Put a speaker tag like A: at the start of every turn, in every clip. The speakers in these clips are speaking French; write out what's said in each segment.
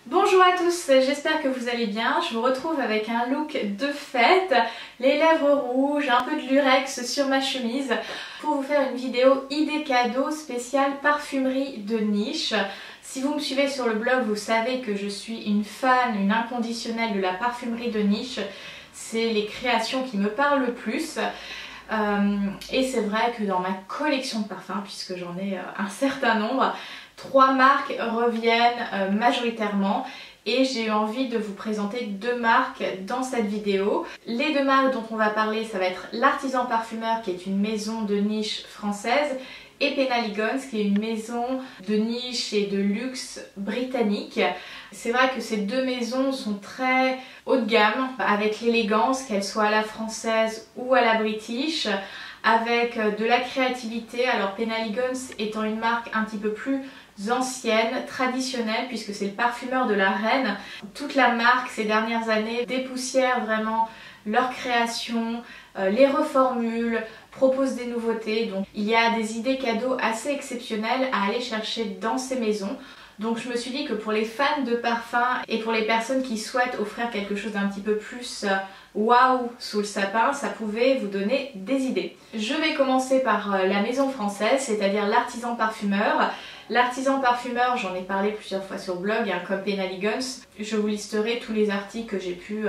A: Bonjour à tous, j'espère que vous allez bien. Je vous retrouve avec un look de fête, les lèvres rouges, un peu de lurex sur ma chemise pour vous faire une vidéo idée cadeau spéciale parfumerie de niche. Si vous me suivez sur le blog, vous savez que je suis une fan, une inconditionnelle de la parfumerie de niche. C'est les créations qui me parlent le plus. Et c'est vrai que dans ma collection de parfums, puisque j'en ai un certain nombre, 3 marques reviennent majoritairement et j'ai eu envie de vous présenter 2 marques dans cette vidéo. Les 2 marques dont on va parler, ça va être l'Artisan Parfumeur qui est une maison de niche française et Penhaligon's qui est une maison de niche et de luxe britannique. C'est vrai que ces 2 maisons sont très haut de gamme avec l'élégance, qu'elle soit à la française ou à la british, avec de la créativité. Alors Penhaligon's étant une marque un petit peu plus ancienne, traditionnelle, puisque c'est le parfumeur de la reine. Toute la marque ces dernières années dépoussière vraiment leur création, les reformule, propose des nouveautés. Donc il y a des idées cadeaux assez exceptionnelles à aller chercher dans ces maisons. Donc je me suis dit que pour les fans de parfum et pour les personnes qui souhaitent offrir quelque chose d'un petit peu plus waouh sous le sapin, ça pouvait vous donner des idées. Je vais commencer par la maison française, c'est-à-dire l'Artisan Parfumeur. L'Artisan Parfumeur, j'en ai parlé plusieurs fois sur le blog, hein, comme Penhaligon's. Je vous listerai tous les articles que j'ai pu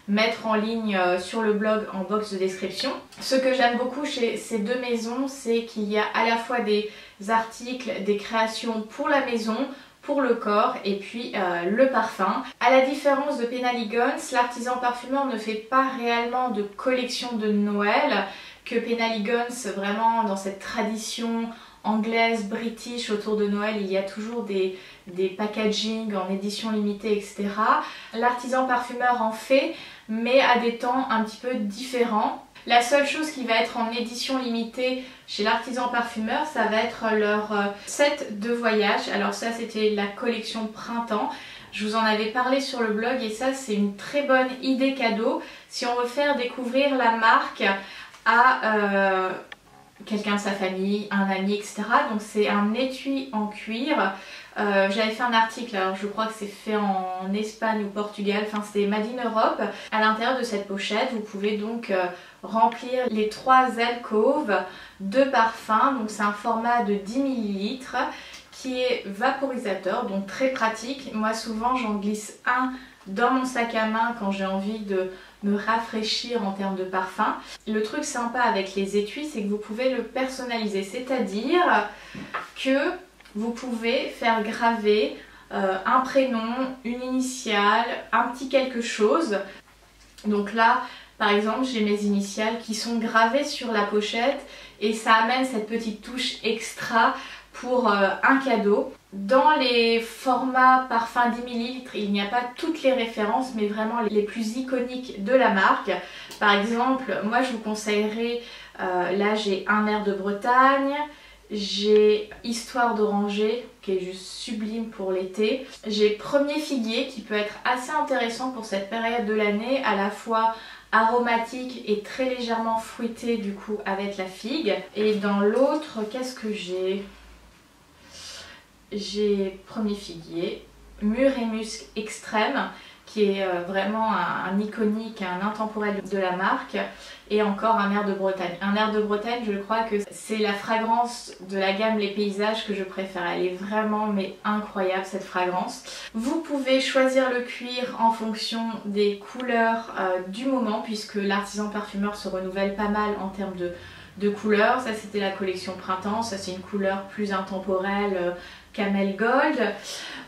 A: mettre en ligne sur le blog en box de description. Ce que j'aime beaucoup chez ces 2 maisons, c'est qu'il y a à la fois des articles, des créations pour la maison, pour le corps et puis le parfum. À la différence de Penhaligon's, l'Artisan Parfumeur ne fait pas réellement de collection de Noël, que Penhaligon's, vraiment dans cette tradition anglaise, british autour de Noël, il y a toujours des packaging en édition limitée, etc. L'Artisan Parfumeur en fait, mais à des temps un petit peu différents. La seule chose qui va être en édition limitée chez l'Artisan Parfumeur, ça va être leur set de voyage. Alors ça, c'était la collection printemps. Je vous en avais parlé sur le blog et ça, c'est une très bonne idée cadeau si on veut faire découvrir la marque à quelqu'un de sa famille, un ami, etc. Donc c'est un étui en cuir. J'avais fait un article, alors je crois que c'est fait en Espagne ou Portugal, enfin c'est Made in Europe. À l'intérieur de cette pochette, vous pouvez donc remplir les 3 alcôves de parfum. Donc c'est un format de 10 ml qui est vaporisateur, donc très pratique. Moi souvent j'en glisse un dans mon sac à main quand j'ai envie de me rafraîchir en termes de parfum. Le truc sympa avec les étuis, c'est que vous pouvez le personnaliser, c'est-à-dire que vous pouvez faire graver un prénom, une initiale, un petit quelque chose. Donc là, par exemple, j'ai mes initiales qui sont gravées sur la pochette et ça amène cette petite touche extra pour un cadeau. Dans les formats parfum 10 ml, il n'y a pas toutes les références, mais vraiment les plus iconiques de la marque. Par exemple, moi je vous conseillerais, là j'ai un air de Bretagne, j'ai Histoire d'Oranger qui est juste sublime pour l'été. J'ai Premier Figuier qui peut être assez intéressant pour cette période de l'année, à la fois aromatique et très légèrement fruité du coup avec la figue. Et dans l'autre, qu'est-ce que j'ai? J'ai Premier Figuier, Mûr et Musc Extrême qui est vraiment un iconique, un intemporel de la marque, et encore un air de Bretagne. Un air de Bretagne, je crois que c'est la fragrance de la gamme Les Paysages que je préfère. Elle est vraiment mais incroyable cette fragrance. Vous pouvez choisir le cuir en fonction des couleurs du moment, puisque l'Artisan Parfumeur se renouvelle pas mal en termes de couleurs. Ça c'était la collection printemps, ça c'est une couleur plus intemporelle, Camel Gold.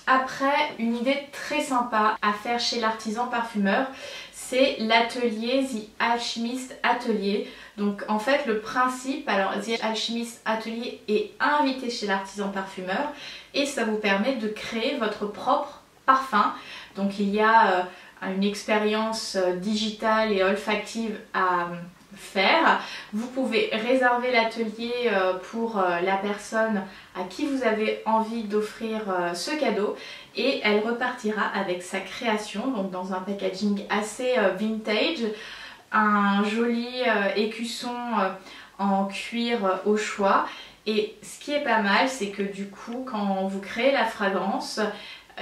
A: Après, une idée très sympa à faire chez l'Artisan Parfumeur, c'est l'atelier The Alchemist Atelier. Donc en fait le principe, alors The Alchemist Atelier est invité chez l'Artisan Parfumeur et ça vous permet de créer votre propre parfum. Donc il y a une expérience digitale et olfactive à faire. Vous pouvez réserver l'atelier pour la personne à qui vous avez envie d'offrir ce cadeau et elle repartira avec sa création, donc dans un packaging assez vintage, un joli écusson en cuir au choix. Et ce qui est pas mal, c'est que du coup, quand vous créez la fragrance,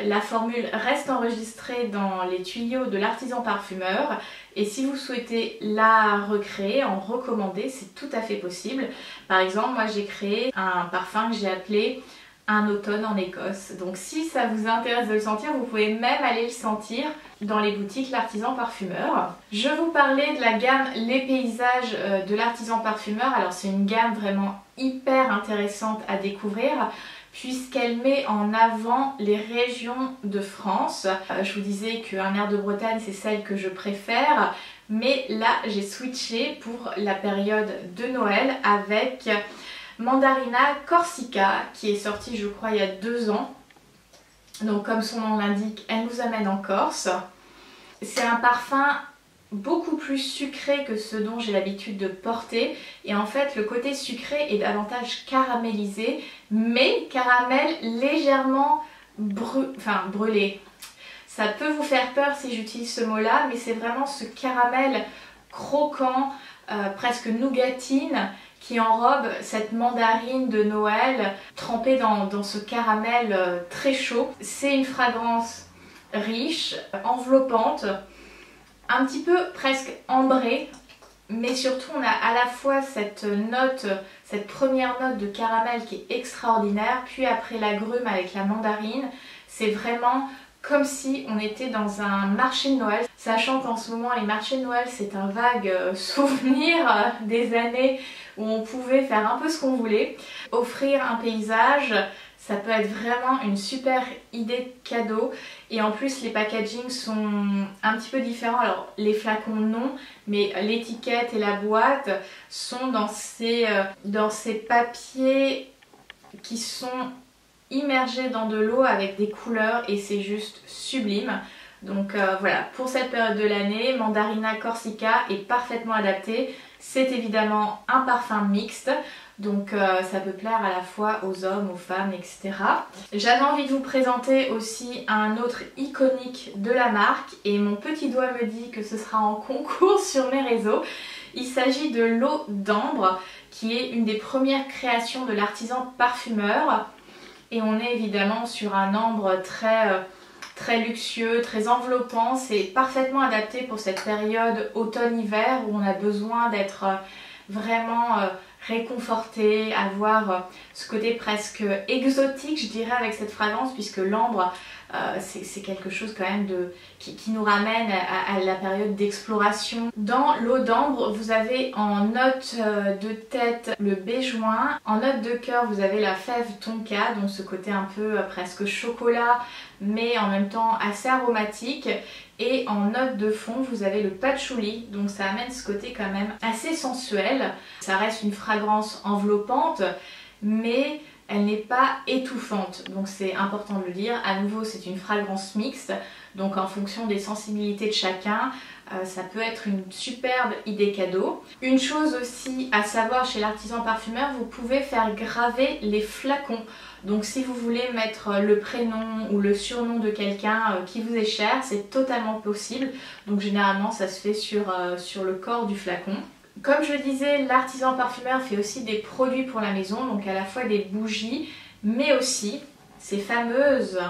A: La formule reste enregistrée dans les tuyaux de l'artisan parfumeur et si vous souhaitez la recréer, en recommander, c'est tout à fait possible. Par exemple, moi j'ai créé un parfum que j'ai appelé un automne en Écosse. Donc si ça vous intéresse de le sentir, vous pouvez même aller le sentir dans les boutiques l'artisan parfumeur. Je vous parlais de la gamme Les Paysages de l'artisan parfumeur. Alors c'est une gamme vraiment hyper intéressante à découvrir puisqu'elle met en avant les régions de France. Je vous disais qu'un air de Bretagne c'est celle que je préfère, mais là j'ai switché pour la période de Noël avec Mandarina Corsica qui est sortie je crois il y a 2 ans. Donc comme son nom l'indique, elle nous amène en Corse. C'est un parfum beaucoup plus sucré que ce dont j'ai l'habitude de porter et en fait le côté sucré est davantage caramélisé mais caramel légèrement brûlé. Ça peut vous faire peur si j'utilise ce mot là mais c'est vraiment ce caramel croquant, presque nougatine qui enrobe cette mandarine de Noël trempée dans ce caramel très chaud. C'est une fragrance riche, enveloppante, un petit peu presque ambrée, mais surtout on a à la fois cette note, cette première note de caramel qui est extraordinaire, puis après l'agrume avec la mandarine, c'est vraiment comme si on était dans un marché de Noël, sachant qu'en ce moment les marchés de Noël c'est un vague souvenir des années où on pouvait faire un peu ce qu'on voulait. Offrir un paysage, ça peut être vraiment une super idée de cadeau et en plus les packagings sont un petit peu différents. Alors les flacons non, mais l'étiquette et la boîte sont dans ces papiers qui sont immergés dans de l'eau avec des couleurs et c'est juste sublime. Donc voilà, pour cette période de l'année, Mandarina Corsica est parfaitement adapté. C'est évidemment un parfum mixte, donc ça peut plaire à la fois aux hommes, aux femmes, etc. J'avais envie de vous présenter aussi un autre iconique de la marque et mon petit doigt me dit que ce sera en concours sur mes réseaux. Il s'agit de l'eau d'ambre qui est une des premières créations de l'artisan parfumeur et on est évidemment sur un ambre très luxueux, très enveloppant. C'est parfaitement adapté pour cette période automne-hiver où on a besoin d'être vraiment réconforté, avoir ce côté presque exotique je dirais avec cette fragrance puisque l'ambre c'est quelque chose quand même qui nous ramène à la période d'exploration. Dans l'eau d'ambre vous avez en note de tête le béjoin, en note de cœur vous avez la fève tonka, donc ce côté un peu presque chocolat mais en même temps assez aromatique. Et en note de fond, vous avez le patchouli, donc ça amène ce côté quand même assez sensuel. Ça reste une fragrance enveloppante, mais elle n'est pas étouffante, donc c'est important de le dire. À nouveau, c'est une fragrance mixte, donc en fonction des sensibilités de chacun, ça peut être une superbe idée cadeau. Une chose aussi à savoir chez l'artisan parfumeur, vous pouvez faire graver les flacons. Donc si vous voulez mettre le prénom ou le surnom de quelqu'un qui vous est cher, c'est totalement possible. Donc généralement ça se fait sur le corps du flacon. Comme je le disais, l'artisan parfumeur fait aussi des produits pour la maison, donc à la fois des bougies, mais aussi ces fameuses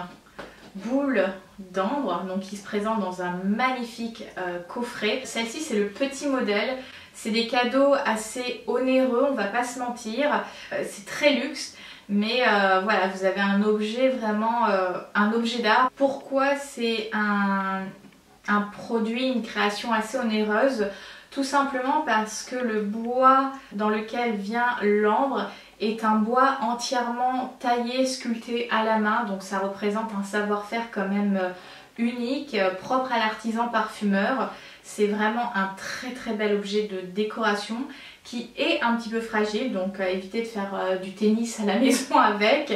A: boules d'ambre, donc qui se présentent dans un magnifique coffret. Celle-ci c'est le petit modèle, c'est des cadeaux assez onéreux, on va pas se mentir, c'est très luxe. Mais voilà, vous avez un objet vraiment, un objet d'art. Pourquoi c'est un produit, une création assez onéreuse? Tout simplement parce que le bois dans lequel vient l'ambre est un bois entièrement taillé, sculpté à la main. Donc ça représente un savoir-faire quand même unique, propre à l'artisan parfumeur. C'est vraiment un très bel objet de décoration qui est un petit peu fragile, donc évitez de faire du tennis à la maison avec.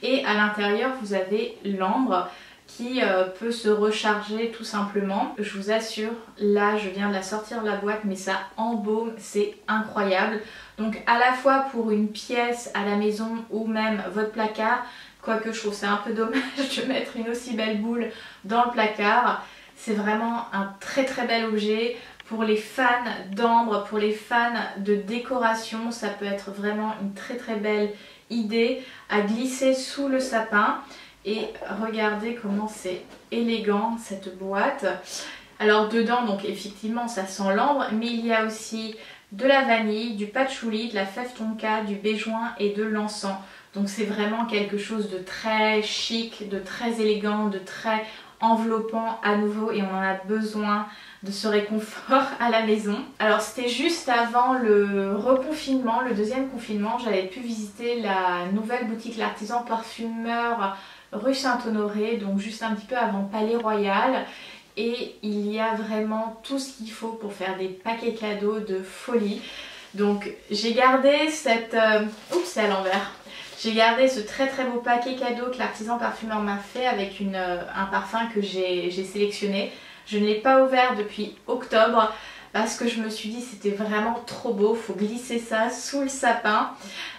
A: Et à l'intérieur vous avez l'ambre qui peut se recharger tout simplement. Je vous assure, là je viens de la sortir de la boîte mais ça embaume, c'est incroyable. Donc à la fois pour une pièce à la maison ou même votre placard, quoique je trouve ça un peu dommage de mettre une aussi belle boule dans le placard. C'est vraiment un très bel objet. Pour les fans d'ambre, pour les fans de décoration, ça peut être vraiment une très belle idée à glisser sous le sapin. Et regardez comment c'est élégant cette boîte. Alors dedans, donc effectivement ça sent l'ambre, mais il y a aussi de la vanille, du patchouli, de la fève tonka, du béjoin et de l'encens. Donc c'est vraiment quelque chose de très chic, de très élégant, de très enveloppant à nouveau, et on en a besoin de ce réconfort à la maison. Alors c'était juste avant le reconfinement, le deuxième confinement, j'avais pu visiter la nouvelle boutique L'Artisan Parfumeur rue Saint-Honoré, donc juste un petit peu avant Palais Royal. Et il y a vraiment tout ce qu'il faut pour faire des paquets cadeaux de folie. Donc j'ai gardé cette... Oups, c'est à l'envers. J'ai gardé ce très beau paquet cadeau que l'Artisan Parfumeur m'a fait avec un parfum que j'ai sélectionné. Je ne l'ai pas ouvert depuis octobre parce que je me suis dit c'était vraiment trop beau, faut glisser ça sous le sapin.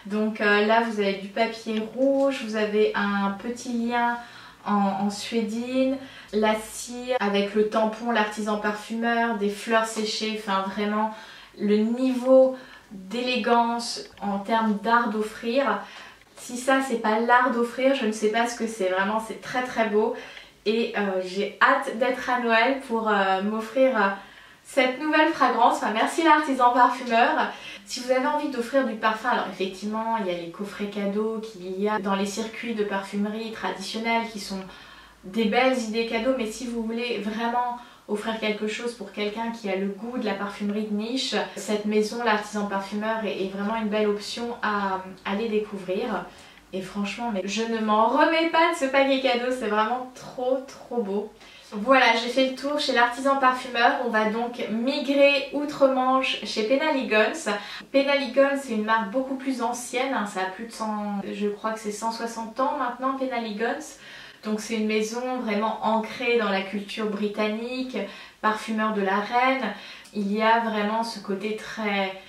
A: Donc là vous avez du papier rouge, vous avez un petit lien en suédine, la cire avec le tampon l'Artisan Parfumeur, des fleurs séchées, enfin vraiment le niveau d'élégance en termes d'art d'offrir. Si ça c'est pas l'art d'offrir, je ne sais pas ce que c'est, vraiment c'est très beau. Et j'ai hâte d'être à Noël pour m'offrir cette nouvelle fragrance. Enfin, merci l'Artisan Parfumeur. Si vous avez envie d'offrir du parfum, alors effectivement il y a les coffrets cadeaux qu'il y a dans les circuits de parfumerie traditionnels qui sont des belles idées cadeaux, mais si vous voulez vraiment offrir quelque chose pour quelqu'un qui a le goût de la parfumerie de niche, cette maison, l'Artisan Parfumeur, est vraiment une belle option à aller découvrir. Et franchement, mais je ne m'en remets pas de ce paquet cadeau, c'est vraiment trop beau. Voilà, j'ai fait le tour chez l'Artisan Parfumeur. On va donc migrer outre-Manche chez Penhaligon's. Penhaligon's, c'est une marque beaucoup plus ancienne, hein, ça a plus de 100, je crois que c'est 160 ans maintenant, Penhaligon's. Donc c'est une maison vraiment ancrée dans la culture britannique, parfumeur de la reine. Il y a vraiment ce côté très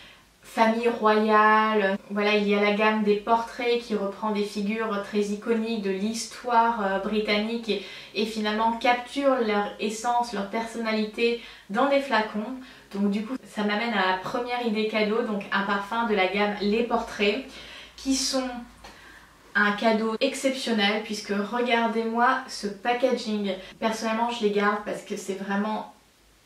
A: famille royale. Voilà, il y a la gamme des portraits qui reprend des figures très iconiques de l'histoire britannique et finalement capture leur essence, leur personnalité dans des flacons. Donc du coup ça m'amène à la première idée cadeau, donc un parfum de la gamme Les Portraits, qui sont un cadeau exceptionnel, puisque regardez-moi ce packaging. Personnellement je les garde parce que c'est vraiment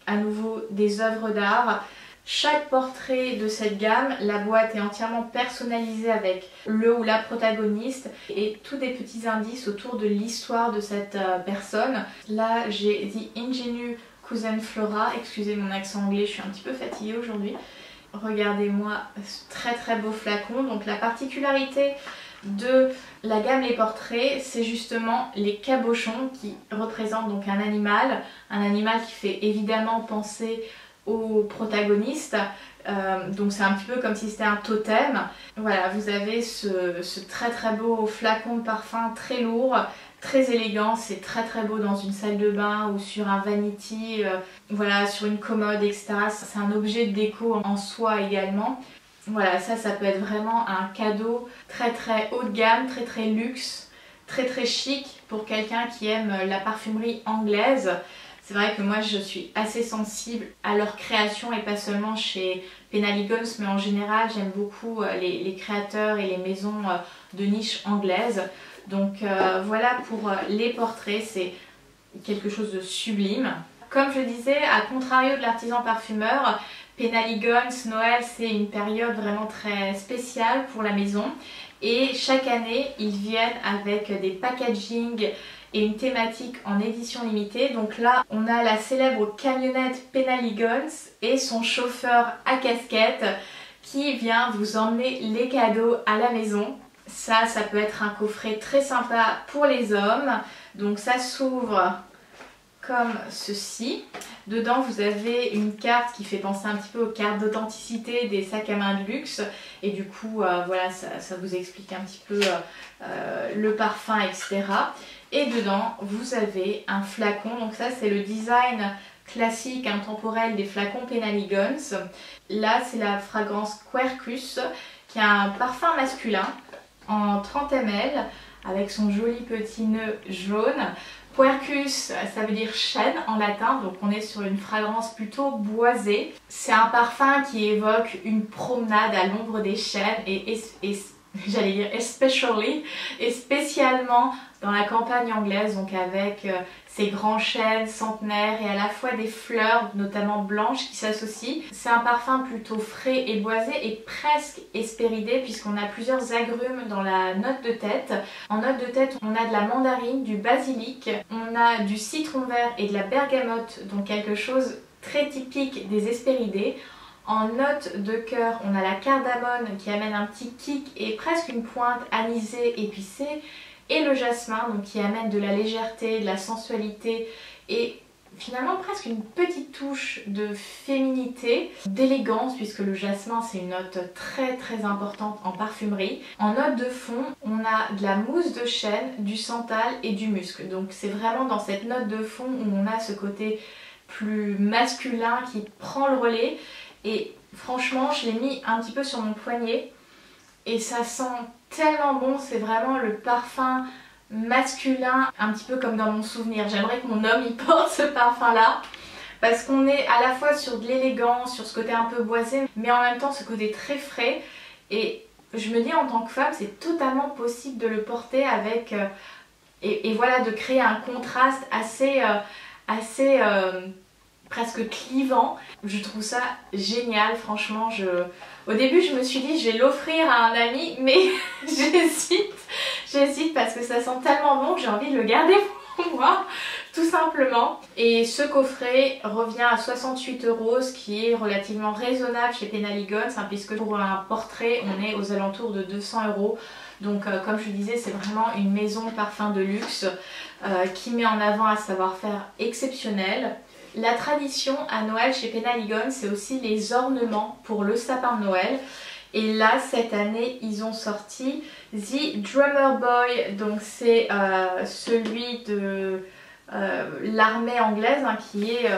A: à nouveau des œuvres d'art. Chaque portrait de cette gamme, la boîte est entièrement personnalisée avec le ou la protagoniste et tous des petits indices autour de l'histoire de cette personne. Là j'ai The Ingenue Cousin Flora, excusez mon accent anglais, je suis un petit peu fatiguée aujourd'hui. Regardez-moi ce très beau flacon. Donc la particularité de la gamme Les Portraits, c'est justement les cabochons qui représentent donc un animal qui fait évidemment penser au protagoniste, donc c'est un petit peu comme si c'était un totem. Voilà, vous avez ce très beau flacon de parfum très lourd, très élégant, c'est très beau dans une salle de bain ou sur un vanity, voilà, sur une commode, etc. C'est un objet de déco en soi également. Voilà, ça peut être vraiment un cadeau très haut de gamme, très luxe, très chic pour quelqu'un qui aime la parfumerie anglaise. C'est vrai que moi je suis assez sensible à leur création et pas seulement chez Penhaligon's, mais en général j'aime beaucoup les créateurs et les maisons de niche anglaises. Donc voilà pour Les Portraits, c'est quelque chose de sublime. Comme je disais, à contrario de l'Artisan Parfumeur, Penhaligon's, Noël, c'est une période vraiment très spéciale pour la maison. Et chaque année, ils viennent avec des packaging et une thématique en édition limitée. Donc là, on a la célèbre camionnette Penhaligon's et son chauffeur à casquette qui vient vous emmener les cadeaux à la maison. Ça peut être un coffret très sympa pour les hommes. Donc ça s'ouvre comme ceci. Dedans vous avez une carte qui fait penser un petit peu aux cartes d'authenticité des sacs à main de luxe, et du coup voilà, ça vous explique un petit peu le parfum, etc. Et dedans vous avez un flacon, donc ça c'est le design classique intemporel des flacons Penhaligon's. Là c'est la fragrance Quercus, qui a un parfum masculin en 30 ml avec son joli petit nœud jaune. Quercus, ça veut dire chêne en latin, donc on est sur une fragrance plutôt boisée. C'est un parfum qui évoque une promenade à l'ombre des chênes et j'allais dire especially, et spécialement dans la campagne anglaise, donc avec ces grands chênes centenaires et à la fois des fleurs, notamment blanches, qui s'associent. C'est un parfum plutôt frais et boisé et presque hespéridé puisqu'on a plusieurs agrumes dans la note de tête. En note de tête, on a de la mandarine, du basilic, on a du citron vert et de la bergamote, donc quelque chose très typique des hespéridés. En note de cœur, on a la cardamone qui amène un petit kick et presque une pointe anisée épicée. Et le jasmin, donc qui amène de la légèreté, de la sensualité et finalement presque une petite touche de féminité, d'élégance, puisque le jasmin c'est une note très très importante en parfumerie. En note de fond, on a de la mousse de chêne, du santal et du musc. Donc c'est vraiment dans cette note de fond où on a ce côté plus masculin qui prend le relais. Et franchement, je l'ai mis un petit peu sur mon poignet et ça sent tellement bon. C'est vraiment le parfum masculin, un petit peu comme dans mon souvenir. J'aimerais que mon homme il porte ce parfum là parce qu'on est à la fois sur de l'élégance, sur ce côté un peu boisé, mais en même temps ce côté très frais. Et je me dis en tant que femme, c'est totalement possible de le porter avec et voilà, de créer un contraste assez presque clivant. Je trouve ça génial, franchement. Au début je me suis dit je vais l'offrir à un ami, mais j'hésite parce que ça sent tellement bon que j'ai envie de le garder pour moi, tout simplement. Et ce coffret revient à 68 €, ce qui est relativement raisonnable chez Penhaligon's, puisque pour un portrait on est aux alentours de 200 €. Donc comme je vous disais, c'est vraiment une maison parfum de luxe qui met en avant un savoir-faire exceptionnel. La tradition à Noël chez Penhaligon's, c'est aussi les ornements pour le sapin de Noël. Et là, cette année, ils ont sorti The Drummer Boy. Donc c'est celui de l'armée anglaise qui est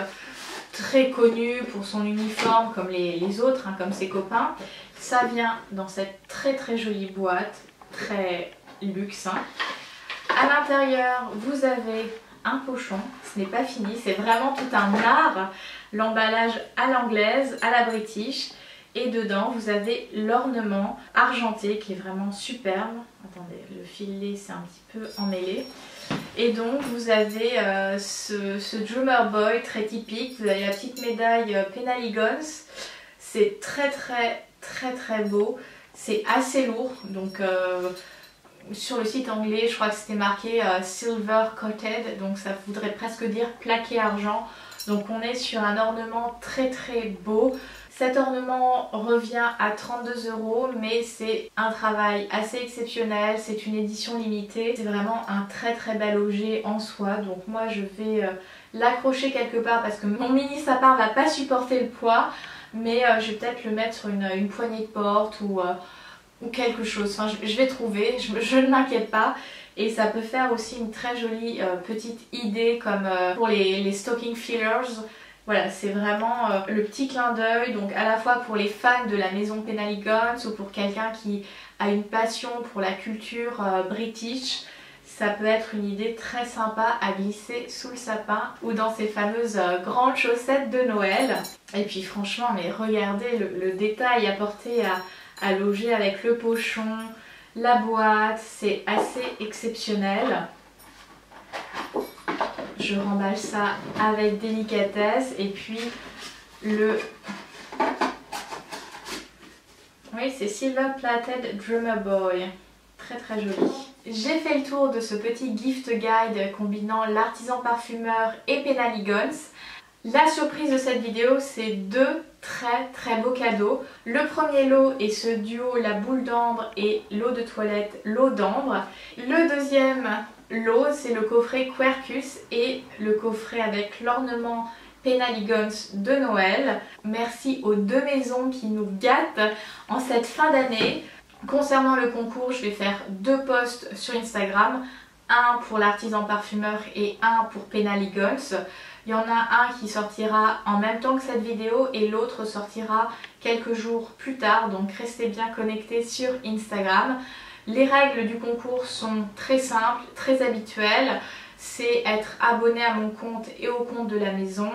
A: très connu pour son uniforme comme les autres, comme ses copains. Ça vient dans cette très très jolie boîte, très luxe. À l'intérieur, vous avez un pochon, ce n'est pas fini, c'est vraiment tout un art, l'emballage à l'anglaise, à la british, et dedans vous avez l'ornement argenté qui est vraiment superbe. Attendez, le filet c'est un petit peu emmêlé. Et donc vous avez ce Drummer Boy très typique, vous avez la petite médaille Penhaligon's, c'est très très très très beau, c'est assez lourd, donc sur le site anglais, je crois que c'était marqué Silver Coated, donc ça voudrait presque dire plaqué argent. Donc on est sur un ornement très très beau. Cet ornement revient à 32 €, mais c'est un travail assez exceptionnel, c'est une édition limitée. C'est vraiment un très très bel objet en soi, donc moi je vais l'accrocher quelque part parce que mon mini sapin va pas supporter le poids, mais je vais peut-être le mettre sur une poignée de porte ou quelque chose, enfin, je vais trouver, je ne m'inquiète pas. Et ça peut faire aussi une très jolie petite idée comme pour les stocking fillers. Voilà, c'est vraiment le petit clin d'œil, donc à la fois pour les fans de la maison Penhaligon's ou pour quelqu'un qui a une passion pour la culture british. Ça peut être une idée très sympa à glisser sous le sapin ou dans ces fameuses grandes chaussettes de Noël. Et puis franchement, mais regardez le détail apporté à loger avec le pochon, la boîte, c'est assez exceptionnel. Je remballe ça avec délicatesse et puis oui, c'est Silver Plated Drummer Boy, très très joli. J'ai fait le tour de ce petit gift guide combinant l'artisan parfumeur et Penhaligon's. La surprise de cette vidéo, c'est deux très beaux cadeaux. Le premier lot est ce duo, la boule d'ambre et l'eau de toilette, l'eau d'ambre. Le deuxième lot, c'est le coffret Quercus et le coffret avec l'ornement Penhaligon's de Noël. Merci aux deux maisons qui nous gâtent en cette fin d'année. Concernant le concours, je vais faire deux posts sur Instagram, un pour l'artisan parfumeur et un pour Penhaligon's. Il y en a un qui sortira en même temps que cette vidéo et l'autre sortira quelques jours plus tard, donc restez bien connectés sur Instagram. Les règles du concours sont très simples, très habituelles. C'est être abonné à mon compte et au compte de la maison,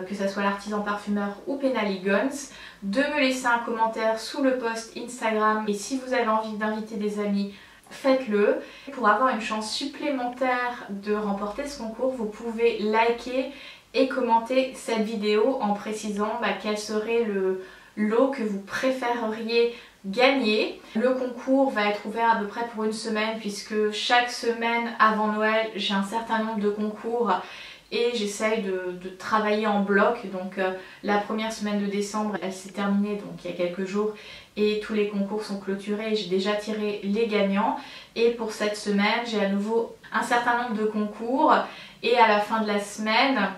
A: que ce soit l'artisan parfumeur ou Penally Guns, de me laisser un commentaire sous le post Instagram et si vous avez envie d'inviter des amis, faites-le. Pour avoir une chance supplémentaire de remporter ce concours, vous pouvez liker et commenter cette vidéo en précisant quel serait le lot que vous préféreriez gagner. Le concours va être ouvert à peu près pour une semaine puisque chaque semaine avant Noël j'ai un certain nombre de concours et j'essaye de travailler en bloc. Donc la première semaine de décembre elle s'est terminée donc il y a quelques jours et tous les concours sont clôturés, j'ai déjà tiré les gagnants et pour cette semaine j'ai à nouveau un certain nombre de concours et à la fin de la semaine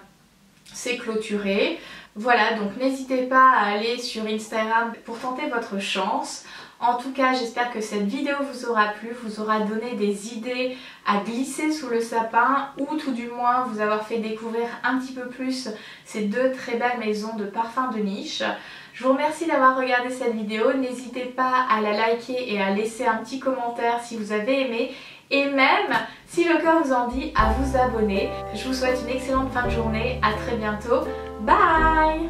A: c'est clôturé. Voilà, donc n'hésitez pas à aller sur Instagram pour tenter votre chance. En tout cas, j'espère que cette vidéo vous aura plu, vous aura donné des idées à glisser sous le sapin ou tout du moins vous avoir fait découvrir un petit peu plus ces deux très belles maisons de parfums de niche. Je vous remercie d'avoir regardé cette vidéo, n'hésitez pas à la liker et à laisser un petit commentaire si vous avez aimé et même, si le cœur vous en dit, à vous abonner. Je vous souhaite une excellente fin de journée, à très bientôt, bye!